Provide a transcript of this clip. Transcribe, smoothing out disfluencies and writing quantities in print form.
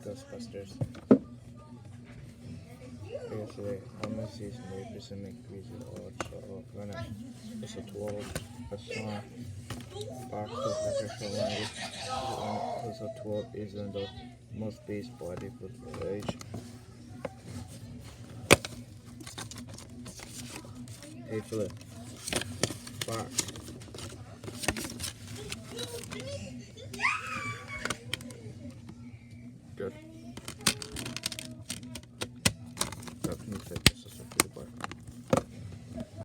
Ghostbusters. Previously, almost season representing Grizzly or Shadow Runner was a 12 a song. Back to professional language was a 12 isn't the most base body for the age. Hey Philip, back.